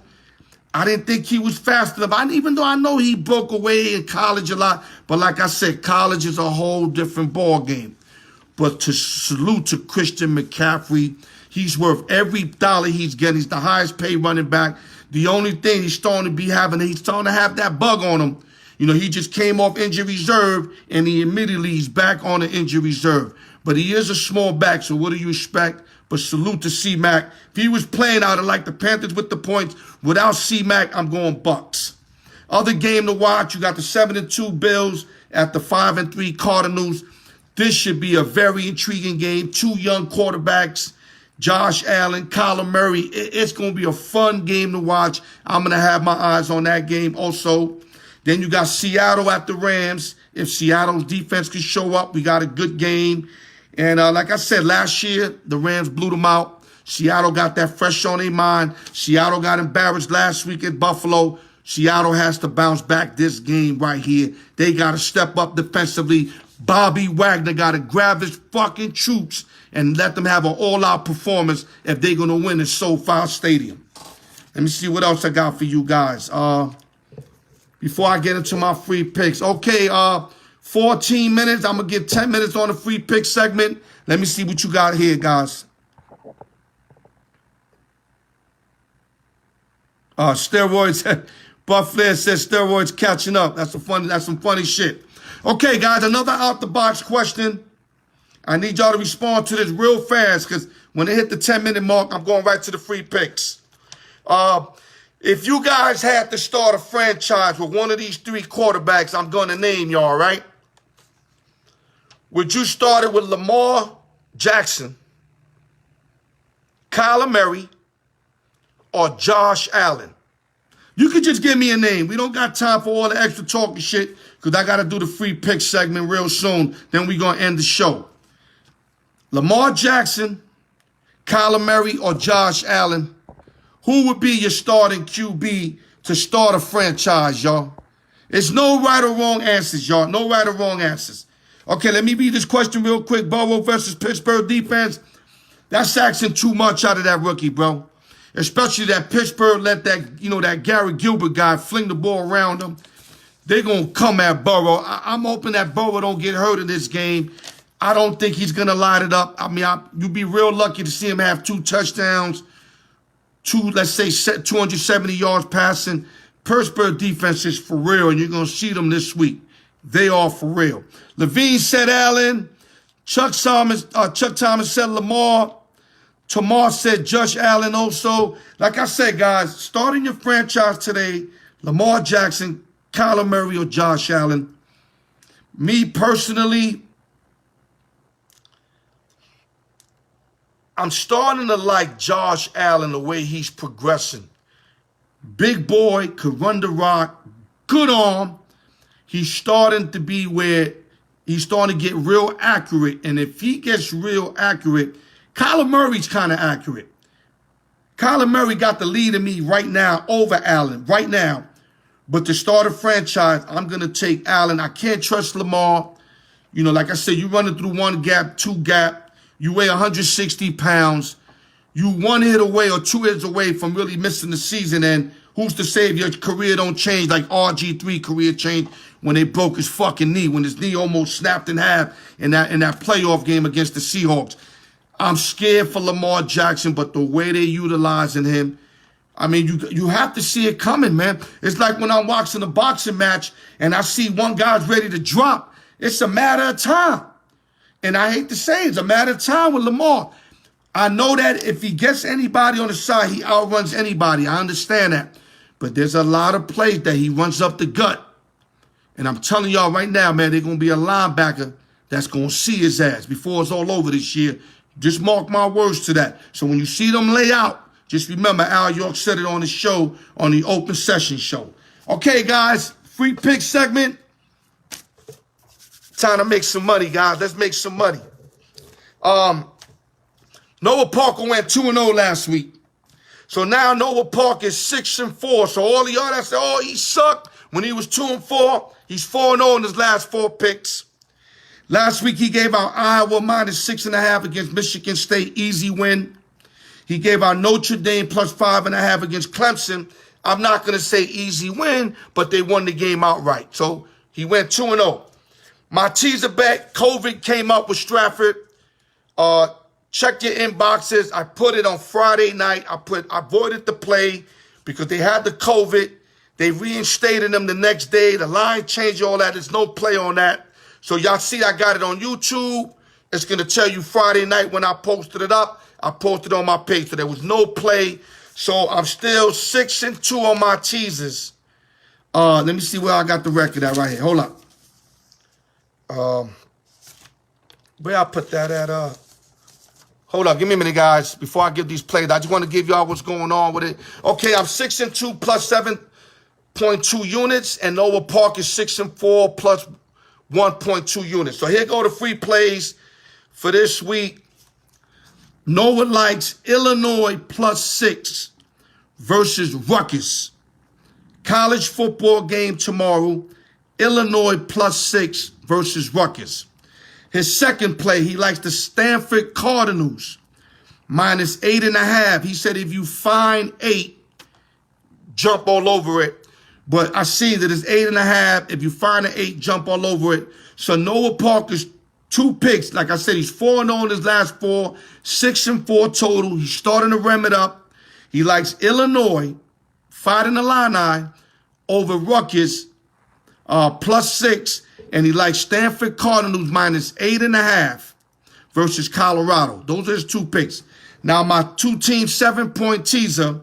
I didn't think he was fast enough. Even though I know he broke away in college a lot. But like I said, college is a whole different ball game. But to salute to Christian McCaffrey, he's worth every dollar he's getting. He's the highest paid running back. The only thing he's starting to have that bug on him. He just came off injury reserve, and he's back on the injury reserve. But he is a small back, so what do you expect? But salute to C-Mac. If he was playing out of like the Panthers with the points, without C-Mac, I'm going Bucks. Other game to watch, you got the 7-2 Bills at the 5-3 Cardinals. This should be a very intriguing game. Two young quarterbacks, Josh Allen, Kyler Murray. It's going to be a fun game to watch. I'm going to have my eyes on that game also. Then you got Seattle at the Rams. If Seattle's defense can show up, we got a good game. And like I said, last year, the Rams blew them out. Seattle got that fresh on their mind. Seattle got embarrassed last week at Buffalo. Seattle has to bounce back this game right here. They got to step up defensively. Bobby Wagner got to grab his fucking troops and let them have an all-out performance if they're going to win in SoFi Stadium. Let me see what else I got for you guys. Before I get into my free picks. Okay, 14 minutes. I'm going to give 10 minutes on the free pick segment. Let me see what you got here, guys. Steroids. Buff Flair says steroids catching up. That's some funny shit. Okay, guys, another out-the-box question. I need y'all to respond to this real fast because when they hit the 10-minute mark, I'm going right to the free picks. If you guys had to start a franchise with one of these three quarterbacks I'm going to name y'all, right? Would you start it with Lamar Jackson, Kyler Murray, or Josh Allen? You could just give me a name. We don't got time for all the extra talking shit because I got to do the free pick segment real soon. Then we're going to end the show. Lamar Jackson, Kyler Murray, or Josh Allen? Who would be your starting QB to start a franchise, y'all? There's no right or wrong answers, y'all. No right or wrong answers. Okay, let me read this question real quick. Burrow versus Pittsburgh defense. That's asking too much out of that rookie, bro. Especially that Pittsburgh let that Gary Gilbert guy fling the ball around them. They're going to come at Burrow. I'm hoping that Burrow don't get hurt in this game. I don't think he's going to light it up. I mean, you'd be real lucky to see him have 2 touchdowns, let's say 270 yards passing. Pittsburgh defense is for real, and you're going to see them this week. They are for real. Levine said Allen. Chuck Thomas said Lamar. Tamar said Josh Allen also. Like I said, guys, starting your franchise today, Lamar Jackson, Kyler Murray, or Josh Allen. Me personally, I'm starting to like Josh Allen the way he's progressing. Big boy, could run the rock, good arm. He's starting to be where he's starting to get real accurate. And if he gets real accurate, Kyler Murray's kind of accurate. Kyler Murray got the lead in me right now over Allen, right now. But to start a franchise, I'm going to take Allen. I can't trust Lamar. You know, like I said, you're running through 1 gap, 2 gap. You weigh 160 pounds. You 1 hit away or 2 hits away from really missing the season. And who's to say if your career don't change like RG3 career changed when they broke his fucking knee, when his knee almost snapped in half in that playoff game against the Seahawks. I'm scared for Lamar Jackson, but the way they're utilizing him, I mean, you have to see it coming, man. It's like when I'm watching a boxing match and I see one guy's ready to drop. It's a matter of time. And I hate to say it's a matter of time with Lamar. I know that if he gets anybody on the side, he outruns anybody. I understand that. But there's a lot of plays that he runs up the gut. And I'm telling y'all right now, man, there's going to be a linebacker that's going to see his ass before it's all over this year. Just mark my words to that. So when you see them lay out, just remember Al York said it on the show, on the open session show. Okay, guys, free pick segment. Time to make some money, guys. Let's make some money. Noah Parker went 2-0 last week. So now Noah Parker is 6-4. So all of y'all that say, oh, he sucked when he was 2-4, he's 4-0 in his last 4 picks. Last week, he gave out Iowa minus 6.5 against Michigan State, easy win. He gave out Notre Dame plus 5.5 against Clemson. I'm not going to say easy win, but they won the game outright. So he went 2-0. My teaser bet, COVID came up with Stratford. Check your inboxes. I put it on Friday night. I voided the play because they had the COVID. They reinstated them the next day. The line changed, all that. There's no play on that. So y'all see I got it on YouTube. It's going to tell you Friday night when I posted it up. I posted on my page. So there was no play. So I'm still 6-2 on my teasers. Let me see where I got the record at right here. Hold up. Where I put that at? Hold on, give me a minute, guys. Before I give these plays, I just want to give y'all what's going on with it. Okay, I'm 6-2 plus 7.2 units, and Noah Park is 6-4 plus 1.2 units. So here go the free plays for this week. Noah likes Illinois plus 6 versus Rutgers. College football game tomorrow. Illinois plus 6 versus Rutgers. His second play, he likes the Stanford Cardinals minus 8.5. He said if you find 8, jump all over it. But I see that it's 8.5. If you find an 8, jump all over it. So Noah Parker's 2 picks. Like I said, he's 4-0 in his last 4, 6-4 total. He's starting to ram it up. He likes Illinois, fighting the Illini over Rutgers, plus 6. And he likes Stanford Cardinals minus 8.5 versus Colorado. Those are his 2 picks. Now, my 2-team 7-point teaser,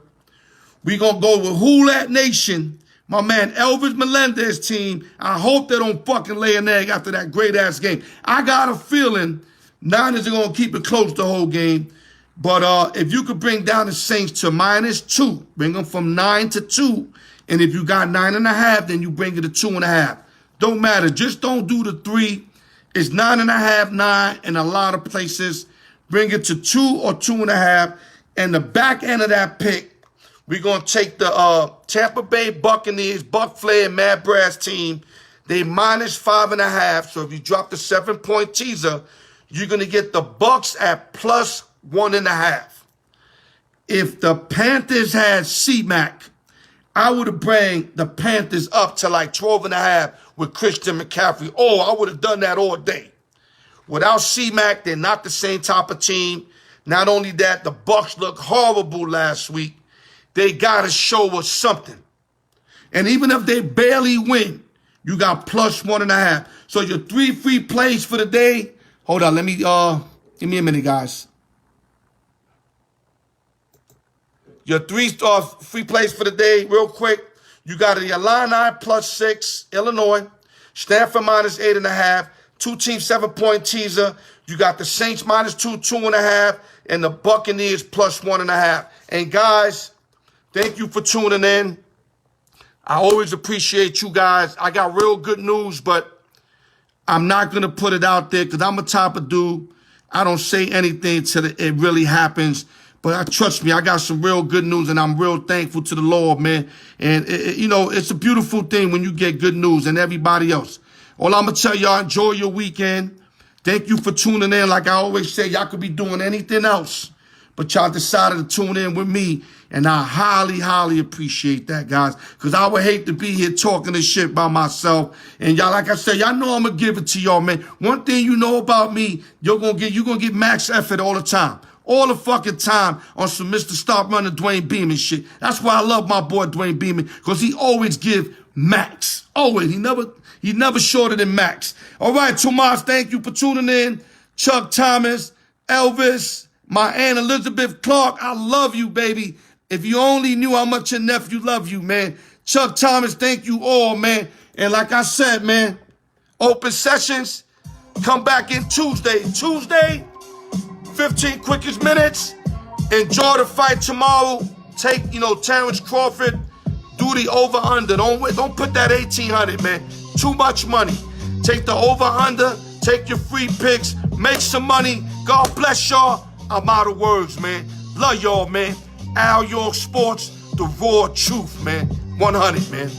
we're going to go with Who That Nation, my man Elvis Melendez team. I hope they don't fucking lay an egg after that great-ass game. I got a feeling Niners are going to keep it close the whole game. But if you could bring down the Saints to -2, bring them from 9 to 2. And if you got 9.5, then you bring it to 2.5. Don't matter. Just don't do the 3. It's 9.5, 9 in a lot of places. Bring it to 2 or 2.5. And the back end of that pick, we're going to take the Tampa Bay Buccaneers, Buck Flair, and Mad Brass team. They minus 5.5. So if you drop the 7-point teaser, you're going to get the Bucks at plus 1.5. If the Panthers had C-Mac, I would have bring the Panthers up to like 12.5 with Christian McCaffrey. Oh, I would have done that all day. Without C-Mac, they're not the same type of team. Not only that, the Bucks looked horrible last week. They got to show us something. And even if they barely win, you got plus 1.5. So your 3 free plays for the day. Hold on, let me, give me a minute, guys. Your 3 free plays for the day, real quick. You got the Illini plus 6, Illinois. Stanford minus 8.5. 2-team 7-point teaser. You got the Saints minus 2, 2.5. And the Buccaneers plus 1.5. And guys, thank you for tuning in. I always appreciate you guys. I got real good news, but I'm not going to put it out there because I'm a type of dude. I don't say anything till it really happens. But trust me, I got some real good news, and I'm real thankful to the Lord, man. And, it's a beautiful thing when you get good news and everybody else. All I'm going to tell y'all, enjoy your weekend. Thank you for tuning in. Like I always say, y'all could be doing anything else, but y'all decided to tune in with me, and I highly, highly appreciate that, guys, because I would hate to be here talking this shit by myself. And y'all, like I said, y'all know I'm going to give it to y'all, man. One thing you know about me, you're going to get max effort all the time. All the fucking time on some Mr. Stop Running Dwayne Beeman shit. That's why I love my boy Dwayne Beeman, because he always give max. Always. He never shorter than max. All right, Tomas, thank you for tuning in. Chuck Thomas, Elvis, my Aunt Elizabeth Clark, I love you, baby. If you only knew how much your nephew love you, man. Chuck Thomas, thank you all, man. And like I said, man, open sessions, come back in Tuesday. 15 quickest minutes. Enjoy the fight tomorrow. Take, Terrence Crawford. Do the over-under. Don't put that 1,800, man. Too much money. Take the over-under. Take your free picks. Make some money. God bless y'all. I'm out of words, man. Love y'all, man. Al York Sports, the raw truth, man. 100, man.